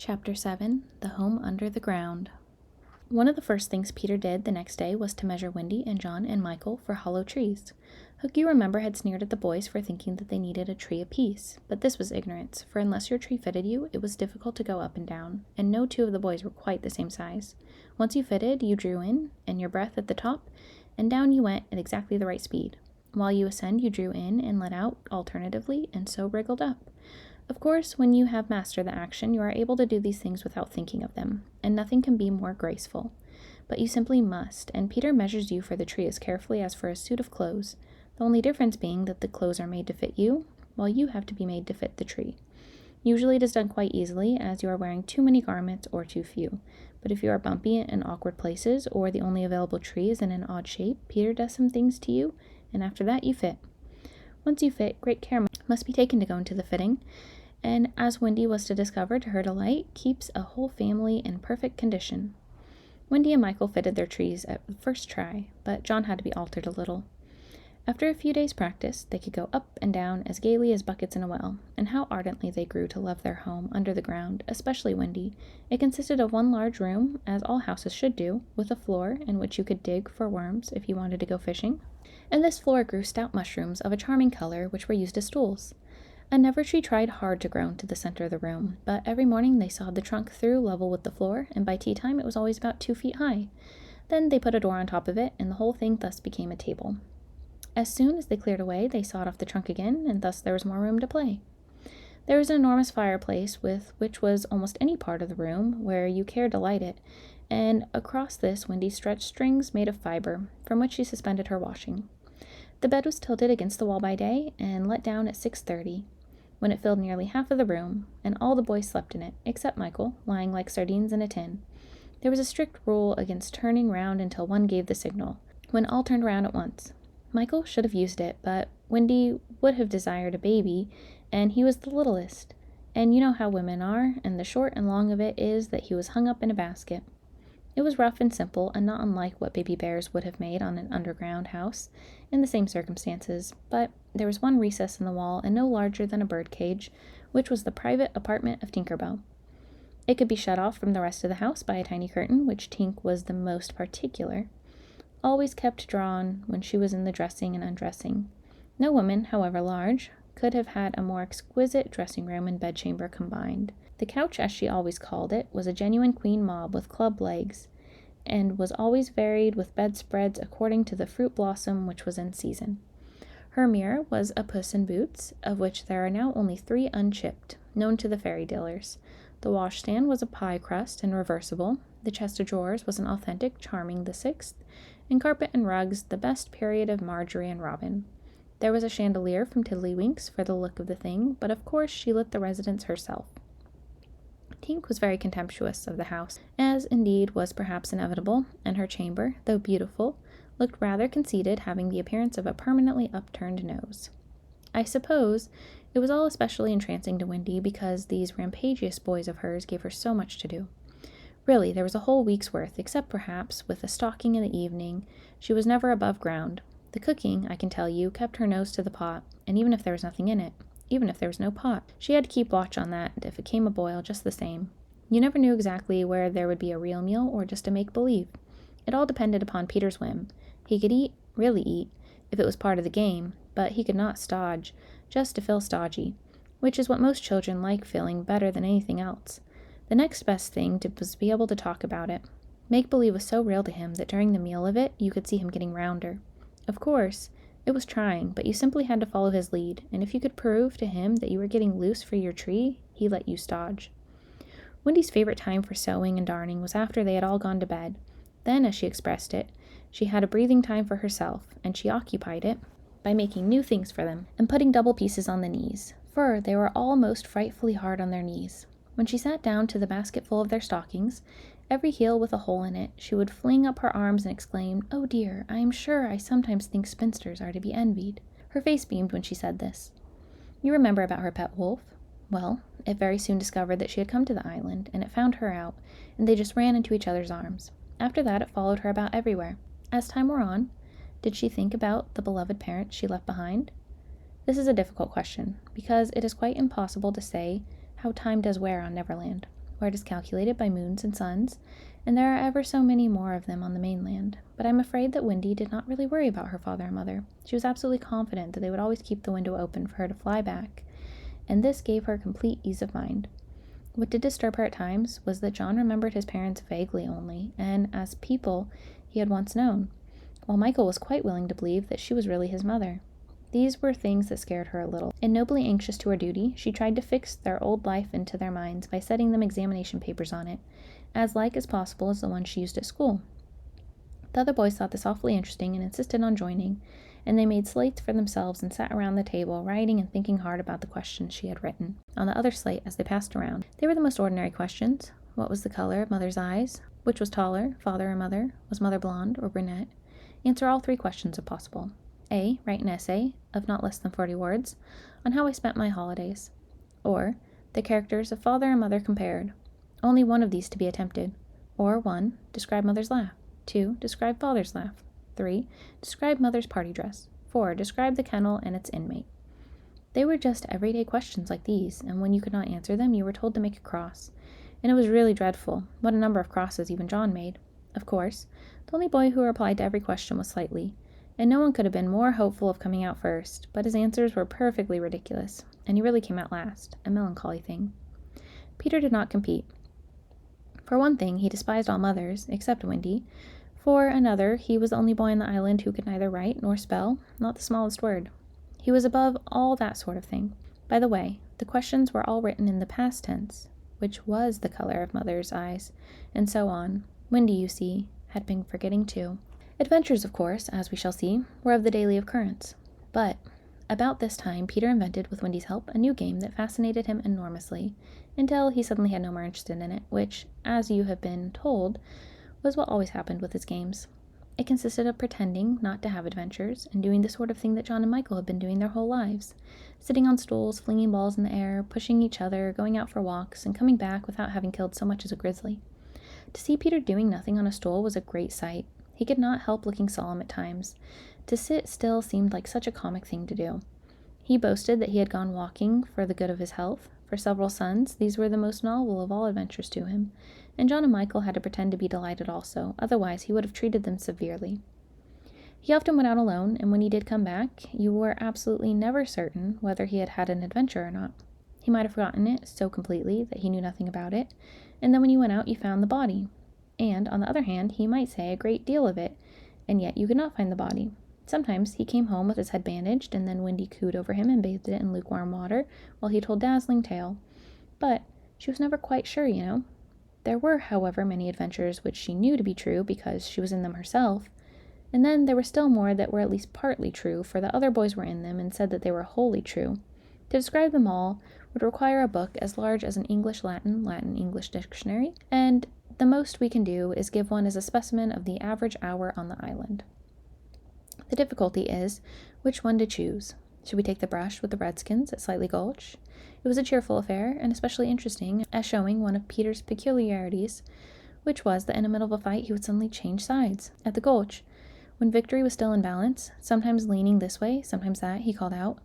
Chapter 7 The Home Under the Ground. One of the first things Peter did the next day was to measure Wendy and John and Michael for hollow trees. Hook, you remember, had sneered at the boys for thinking that they needed a tree apiece, but this was ignorance, for unless your tree fitted you, it was difficult to go up and down, and no two of the boys were quite the same size. Once you fitted, you drew in, and your breath at the top, and down you went at exactly the right speed. While you ascend, you drew in and let out alternatively, and so wriggled up. Of course, when you have mastered the action, you are able to do these things without thinking of them, and nothing can be more graceful. But you simply must, and Peter measures you for the tree as carefully as for a suit of clothes, the only difference being that the clothes are made to fit you, while you have to be made to fit the tree. Usually it is done quite easily, as you are wearing too many garments or too few, but if you are bumpy in awkward places, or the only available tree is in an odd shape, Peter does some things to you, and after that you fit. Once you fit, great care must be taken to go into the fitting, and as Wendy was to discover to her delight, keeps a whole family in perfect condition. Wendy and Michael fitted their trees at the first try, but John had to be altered a little. After a few days' practice, they could go up and down as gaily as buckets in a well, and how ardently they grew to love their home under the ground, especially Wendy. It consisted of one large room, as all houses should do, with a floor in which you could dig for worms if you wanted to go fishing, and this floor grew stout mushrooms of a charming color which were used as stools. A never tree tried hard to grow into the center of the room, but every morning they sawed the trunk through level with the floor, and by tea time it was always about 2 feet high. Then they put a door on top of it, and the whole thing thus became a table. As soon as they cleared away, they sawed off the trunk again, and thus there was more room to play. There was an enormous fireplace, with which was almost any part of the room where you cared to light it, and across this Wendy stretched strings made of fiber, from which she suspended her washing. The bed was tilted against the wall by day, and let down at 6:30. When it filled nearly half of the room, and all the boys slept in it, except Michael, lying like sardines in a tin. There was a strict rule against turning round until one gave the signal, when all turned round at once. Michael should have used it, but Wendy would have desired a baby, and he was the littlest. And you know how women are, and the short and long of it is that he was hung up in a basket. It was rough and simple, and not unlike what baby bears would have made on an underground house, in the same circumstances, but there was one recess in the wall, and no larger than a bird cage, which was the private apartment of Tinker Bell. It could be shut off from the rest of the house by a tiny curtain, which Tink was the most particular, always kept drawn when she was in the dressing and undressing. No woman, however large, could have had a more exquisite dressing room and bedchamber combined. The couch, as she always called it, was a genuine queen mob with club legs, and was always varied with bedspreads according to the fruit blossom which was in season. Her mirror was a Puss in Boots, of which there are now only 3 unchipped, known to the fairy dealers. The washstand was a pie crust and reversible. The chest of drawers was an authentic Charming the 6th, and carpet and rugs the best period of Marjorie and Robin. There was a chandelier from Tiddlywinks for the look of the thing, but of course she lit the residence herself. Tink was very contemptuous of the house, as indeed was perhaps inevitable, and her chamber, though beautiful, looked rather conceited, having the appearance of a permanently upturned nose. I suppose it was all especially entrancing to Wendy because these rampagious boys of hers gave her so much to do. Really, there was a whole week's worth, except perhaps with a stocking in the evening. She was never above ground. The cooking, I can tell you, kept her nose to the pot, and even if there was nothing in it, even if there was no pot, she had to keep watch on that if it came a boil just the same. You never knew exactly where there would be a real meal or just a make-believe. It all depended upon Peter's whim. He could eat, really eat, if it was part of the game, but he could not stodge, just to feel stodgy, which is what most children like feeling better than anything else. The next best thing was to be able to talk about it. Make-believe was so real to him that during the meal of it, you could see him getting rounder. Of course, it was trying, but you simply had to follow his lead, and if you could prove to him that you were getting loose for your tree, he let you stodge. Wendy's favorite time for sewing and darning was after they had all gone to bed. Then, as she expressed it, she had a breathing time for herself, and she occupied it by making new things for them, and putting double pieces on the knees, for they were all most frightfully hard on their knees. When she sat down to the basketful of their stockings, every heel with a hole in it, she would fling up her arms and exclaim, "Oh dear, I am sure I sometimes think spinsters are to be envied." Her face beamed when she said this. You remember about her pet wolf? Well, it very soon discovered that she had come to the island, and it found her out, and they just ran into each other's arms. After that, it followed her about everywhere. As time wore on, did she think about the beloved parents she left behind? This is a difficult question, because it is quite impossible to say how time does wear on Neverland. where it is calculated by moons and suns, and there are ever so many more of them on the mainland. But I'm afraid that Wendy did not really worry about her father and mother. She was absolutely confident that they would always keep the window open for her to fly back, and this gave her complete ease of mind. What did disturb her at times was that John remembered his parents vaguely only, and as people he had once known, while Michael was quite willing to believe that she was really his mother. These were things that scared her a little, and nobly anxious to her duty, she tried to fix their old life into their minds by setting them examination papers on it, as like as possible as the ones she used at school. The other boys thought this awfully interesting and insisted on joining, and they made slates for themselves and sat around the table, writing and thinking hard about the questions she had written on the other slate as they passed around. They were the most ordinary questions. What was the color of Mother's eyes? Which was taller, father or mother? Was Mother blonde or brunette? Answer all 3 questions if possible. A. Write an essay of not less than 40 words on how I spent my holidays. Or, the characters of father and mother compared. Only one of these to be attempted. Or 1. Describe mother's laugh. 2. Describe father's laugh. 3. Describe mother's party dress. 4. Describe the kennel and its inmate. They were just everyday questions like these, and when you could not answer them, you were told to make a cross. And it was really dreadful, what a number of crosses even John made. Of course, the only boy who replied to every question was Slightly, and no one could have been more hopeful of coming out first, but his answers were perfectly ridiculous, and he really came out last, a melancholy thing. Peter did not compete. For one thing, he despised all mothers, except Wendy. For another, he was the only boy on the island who could neither write nor spell, not the smallest word. He was above all that sort of thing. By the way, the questions were all written in the past tense, which was the color of mother's eyes, and so on. Wendy, you see, had been forgetting too. Adventures, of course, as we shall see, were of the daily occurrence. But about this time, Peter invented, with Wendy's help, a new game that fascinated him enormously, until he suddenly had no more interest in it, which, as you have been told, was what always happened with his games. It consisted of pretending not to have adventures, and doing the sort of thing that John and Michael had been doing their whole lives, sitting on stools, flinging balls in the air, pushing each other, going out for walks, and coming back without having killed so much as a grizzly. To see Peter doing nothing on a stool was a great sight. He could not help looking solemn at times. To sit still seemed like such a comic thing to do. He boasted that he had gone walking for the good of his health. For several sons, these were the most novel of all adventures to him, and John and Michael had to pretend to be delighted also, otherwise he would have treated them severely. He often went out alone, and when he did come back, you were absolutely never certain whether he had had an adventure or not. He might have forgotten it so completely that he knew nothing about it, and then when you went out you found the body. And, on the other hand, he might say a great deal of it, and yet you could not find the body. Sometimes he came home with his head bandaged, and then Wendy cooed over him and bathed it in lukewarm water, while he told dazzling tale. But she was never quite sure, you know. There were, however, many adventures which she knew to be true because she was in them herself, and then there were still more that were at least partly true, for the other boys were in them and said that they were wholly true. To describe them all would require a book as large as an English-Latin, Latin-English dictionary, and the most we can do is give one as a specimen of the average hour on the island. The difficulty is which one to choose. Should we take the brush with the Redskins at Slightly Gulch? It was a cheerful affair, and especially interesting as showing one of Peter's peculiarities, which was that in the middle of a fight he would suddenly change sides. At the Gulch, when victory was still in balance, sometimes leaning this way, sometimes that, he called out,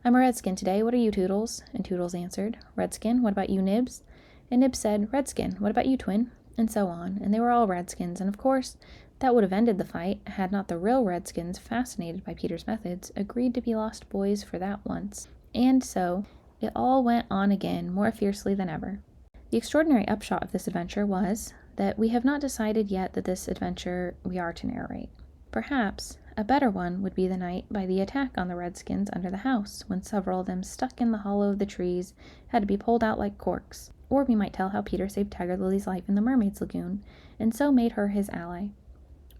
"I'm a Redskin today, what are you, Toodles?" And Toodles answered, "Redskin, what about you, Nibs?" And Nibs said, "Redskin, what about you, Twin?" And so on, and they were all Redskins, and of course, that would have ended the fight had not the real Redskins, fascinated by Peter's methods, agreed to be lost boys for that once. And so, it all went on again, more fiercely than ever. The extraordinary upshot of this adventure was that we have not decided yet that this adventure we are to narrate. Perhaps a better one would be the night by the attack on the Redskins under the house, when several of them stuck in the hollow of the trees had to be pulled out like corks. Or we might tell how Peter saved Tiger Lily's life in the Mermaid's Lagoon, and so made her his ally.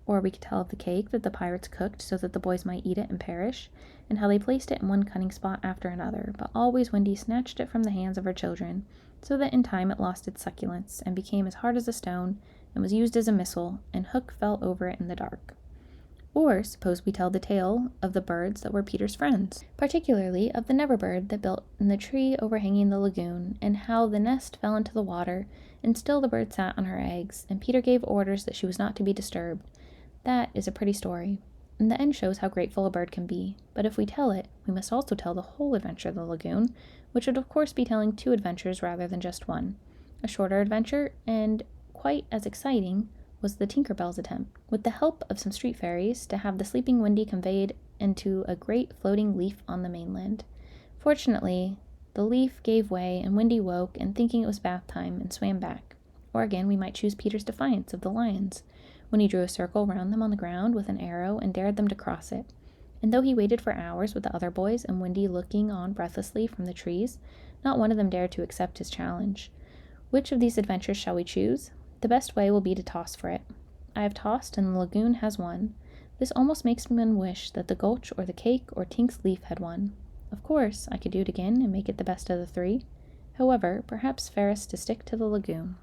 Or we could tell of the cake that the pirates cooked so that the boys might eat it and perish, and how they placed it in one cunning spot after another, but always Wendy snatched it from the hands of her children, so that in time it lost its succulence, and became as hard as a stone, and was used as a missile, and Hook fell over it in the dark. Or suppose we tell the tale of the birds that were Peter's friends, particularly of the Never bird that built in the tree overhanging the lagoon, and how the nest fell into the water, and still the bird sat on her eggs, and Peter gave orders that she was not to be disturbed. That is a pretty story, and the end shows how grateful a bird can be. But if we tell it, we must also tell the whole adventure of the lagoon, which would of course be telling 2 adventures rather than just one. A shorter adventure, and quite as exciting, was the Tinkerbell's attempt, with the help of some street fairies, to have the sleeping Wendy conveyed into a great floating leaf on the mainland. Fortunately, the leaf gave way, and Wendy woke, and thinking it was bath time, and swam back. Or again, we might choose Peter's defiance of the lions, when he drew a circle round them on the ground with an arrow and dared them to cross it. And though he waited for hours with the other boys and Wendy looking on breathlessly from the trees, not one of them dared to accept his challenge. Which of these adventures shall we choose? The best way will be to toss for it. I have tossed, and the lagoon has won. This almost makes one wish that the gulch or the cake or Tink's leaf had won. Of course, I could do it again and make it the best of the three. However, perhaps fairest to stick to the lagoon.